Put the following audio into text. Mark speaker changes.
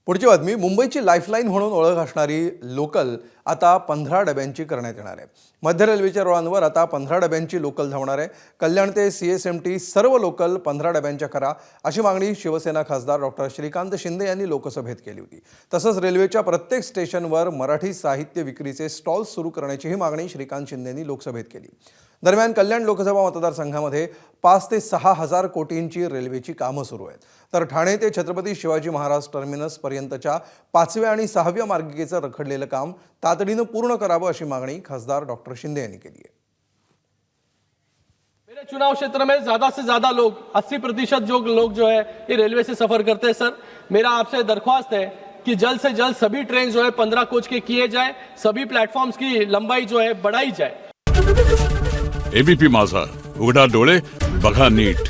Speaker 1: पुढची बातमी मुंबईची लाईफलाईन म्हणून ओळख असणारी लोकल आता 15 डब्यांची करण्यात येणार आहे। मध्य रेल्वेच्या रुळांवर आता 15 डब्यांची लोकल धावणार आहे। कल्याण ते CSMT सर्व लोकल 15 डब्यांच्या करा अशी मागणी शिवसेना खासदार डॉक्टर श्रीकांत शिंदे यांनी लोकसभेत केली होती। तसंच रेल्वेच्या प्रत्येक स्टेशनवर मराठी साहित्य विक्रीचे स्टॉल्स सुरू करण्याचीही मागणी श्रीकांत शिंदे यांनी लोकसभेत केली। दरम्यान कल्याण लोकसभा मतदारसंघामध्ये 5 ते 6 हजार कोटींची रेल्वेची कामं सुरू आहेत, तर ठाणे ते छत्रपती शिवाजी महाराज टर्मिनस पर्यंतच्या 5व्या आणि 6व्या मार्गिकेचं रखडलेलं काम तातडीनं पूर्ण करावं अशी मागणी खासदार डॉक्टर शिंदे यांनी केली आहे।
Speaker 2: मेरे चुनाव क्षेत्र में ज्यादा से ज्यादा लोग 80% लोग जो है ये रेलवे से सफर करते हैं। सर, मेरा आपसे दरख्वास्त है कि जल्द से जल्द सभी ट्रेन जो है 15 कोच के किए जाए, सभी प्लेटफॉर्म्स की लंबाई जो है बढ़ाई जाए।
Speaker 3: ABP माझा, उघडा डोळे बघा नीट।